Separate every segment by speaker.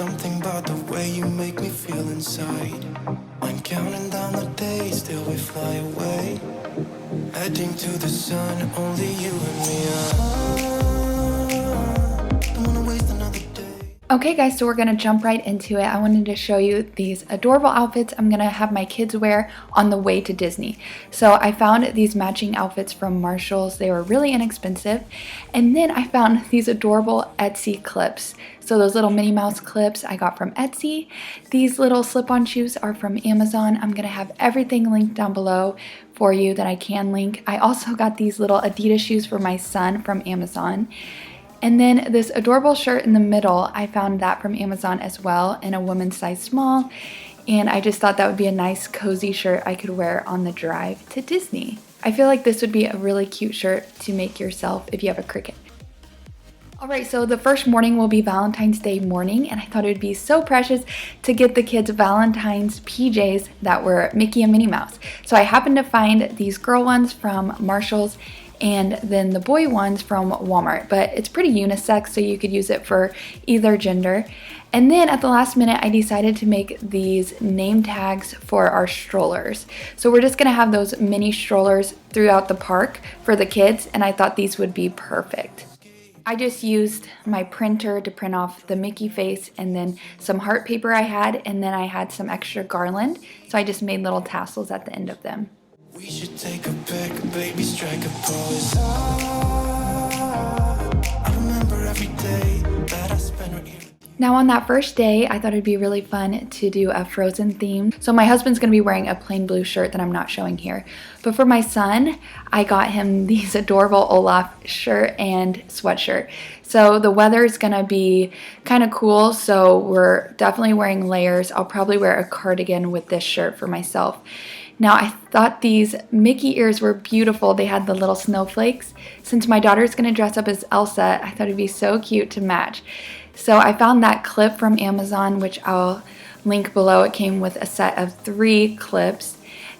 Speaker 1: something about the way you make me feel inside. I'm counting down the days till we fly away, heading to the sun, only you and me. Don't wanna waste another day.
Speaker 2: Okay guys, so we're gonna jump right into it. I wanted to show you these adorable outfits I'm gonna have my kids wear on the way to Disney. So I found these matching outfits from Marshall's. They were really inexpensive. And then I found these adorable Etsy clips. So those little Minnie Mouse clips I got from Etsy. These little slip-on shoes are from Amazon. I'm gonna have everything linked down below for you that I can link. I also got these little Adidas shoes for my son from Amazon. And then this adorable shirt in the middle, I found that from Amazon as well in a woman's size small. And I just thought that would be a nice cozy shirt I could wear on the drive to Disney. I feel like this would be a really cute shirt to make yourself if you have a Cricut. Alright, so the first morning will be Valentine's Day morning, and I thought it would be so precious to get the kids Valentine's PJs that were Mickey and Minnie Mouse. So I happened to find these girl ones from Marshall's and then the boy ones from Walmart, but it's pretty unisex, so you could use it for either gender. And then at the last minute, I decided to make these name tags for our strollers. So we're just gonna have those mini strollers throughout the park for the kids, and I thought these would be perfect. I just used my printer to print off the Mickey face and then some heart paper I had, and then I had some extra garland, so I just made little tassels at the end of them.
Speaker 1: We should take a pic, baby, strike a pose. I remember every day that I spent with you.
Speaker 2: Now on that first day, I thought it'd be really fun to do a Frozen theme. So my husband's gonna be wearing a plain blue shirt that I'm not showing here. But for my son, I got him these adorable Olaf shirt and sweatshirt. So the weather is gonna be kind of cool, so we're definitely wearing layers. I'll probably wear a cardigan with this shirt for myself. Now I thought these Mickey ears were beautiful. They had the little snowflakes. Since my daughter's gonna dress up as Elsa, I thought it'd be so cute to match. So I found that clip from Amazon, which I'll link below. It came with a set of 3 clips.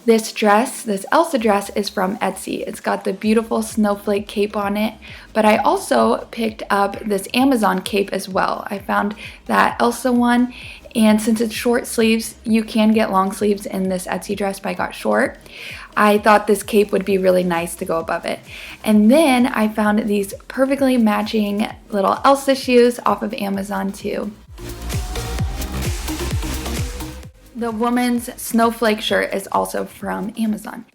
Speaker 2: This dress, this Elsa dress, is from Etsy. It's got the beautiful snowflake cape on it, but I also picked up this Amazon cape as well. I found that Elsa one, and since it's short sleeves, you can get long sleeves in this Etsy dress, but I got short. I thought this cape would be really nice to go above it. And then I found these perfectly matching little Elsa shoes off of Amazon too. The woman's snowflake shirt is also from Amazon.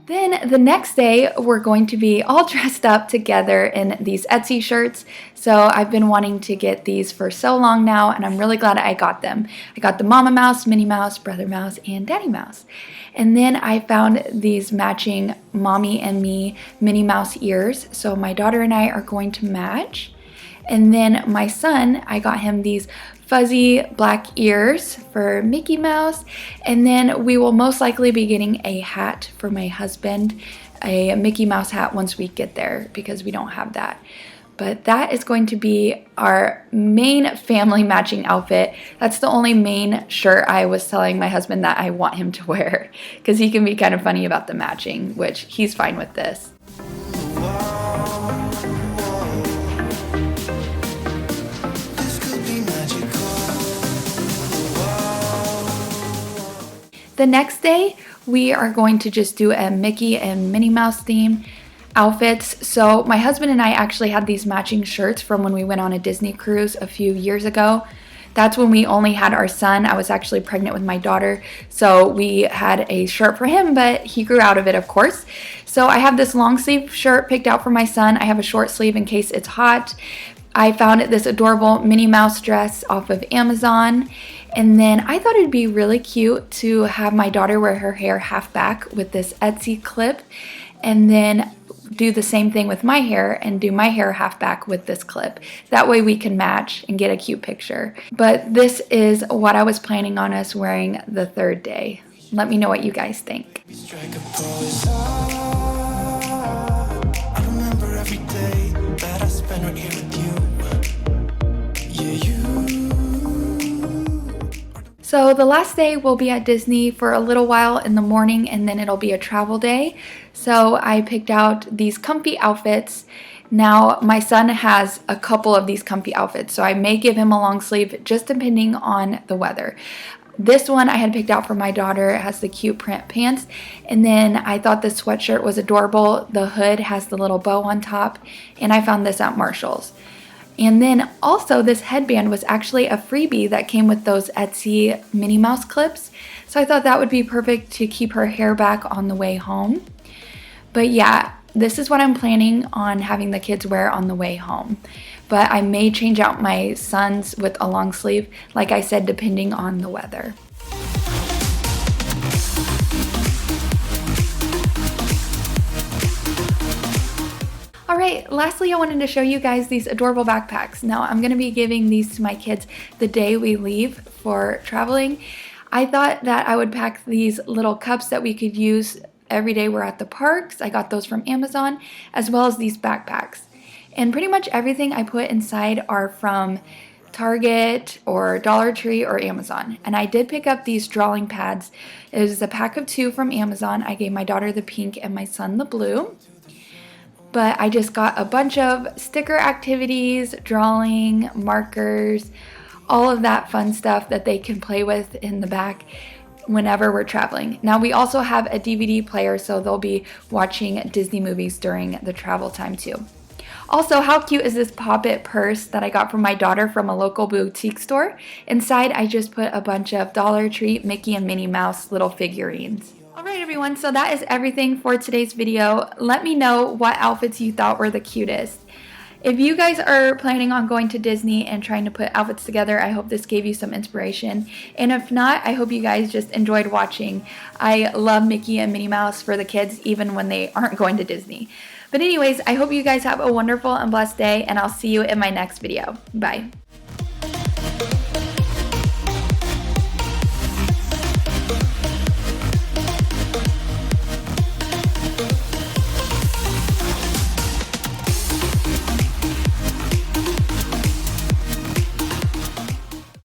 Speaker 2: Then the next day, we're going to be all dressed up together in these Etsy shirts. So I've been wanting to get these for so long now, and I'm really glad I got them. I got the Mama Mouse, Minnie Mouse, Brother Mouse, and Daddy Mouse. And then I found these matching Mommy and Me Minnie Mouse ears. So my daughter and I are going to match. And then my son, I got him these fuzzy black ears for Mickey Mouse. And then we will most likely be getting a hat for my husband, a Mickey Mouse hat once we get there because we don't have that. But that is going to be our main family matching outfit. That's the only main shirt I was telling my husband that I want him to wear because he can be kind of funny about the matching, which he's fine with this. The next day, we are going to just do a Mickey and Minnie Mouse theme outfits. So my husband and I actually had these matching shirts from when we went on a Disney cruise a few years ago. That's when we only had our son. I was actually pregnant with my daughter. So we had a shirt for him, but he grew out of it, of course. So I have this long sleeve shirt picked out for my son. I have a short sleeve in case it's hot. I found this adorable Minnie Mouse dress off of Amazon. And then I thought it'd be really cute to have my daughter wear her hair half back with this Etsy clip, and then do the same thing with my hair and do my hair half back with this clip. That way we can match and get a cute picture. But this is what I was planning on us wearing the 3rd day. Let me know what you guys think.
Speaker 1: I remember every day that I spent right here with you.
Speaker 2: So the last day we'll be at Disney for a little while in the morning, and then it'll be a travel day. So I picked out these comfy outfits. Now, my son has a couple of these comfy outfits, so I may give him a long sleeve just depending on the weather. This one I had picked out for my daughter. It has the cute print pants, and then I thought this sweatshirt was adorable. The hood has the little bow on top, and I found this at Marshall's. And then also this headband was actually a freebie that came with those Etsy Minnie Mouse clips. So I thought that would be perfect to keep her hair back on the way home. But yeah, this is what I'm planning on having the kids wear on the way home. But I may change out my son's with a long sleeve, like I said, depending on the weather. Alright, lastly I wanted to show you guys these adorable backpacks. Now I'm going to be giving these to my kids the day we leave for traveling. I thought that I would pack these little cups that we could use every day we're at the parks. I got those from Amazon, as well as these backpacks. And pretty much everything I put inside are from Target or Dollar Tree or Amazon. And I did pick up these drawing pads. It was a pack of 2 from Amazon. I gave my daughter the pink and my son the blue. But I just got a bunch of sticker activities, drawing, markers, all of that fun stuff that they can play with in the back whenever we're traveling. Now we also have a DVD player, so they'll be watching Disney movies during the travel time too. Also, how cute is this Pop-It purse that I got from my daughter from a local boutique store? Inside, I just put a bunch of Dollar Tree Mickey and Minnie Mouse little figurines. Alright everyone, so that is everything for today's video. Let me know what outfits you thought were the cutest. If you guys are planning on going to Disney and trying to put outfits together, I hope this gave you some inspiration. And if not, I hope you guys just enjoyed watching. I love Mickey and Minnie Mouse for the kids, even when they aren't going to Disney. But anyways, I hope you guys have a wonderful and blessed day, and I'll see you in my next video. Bye.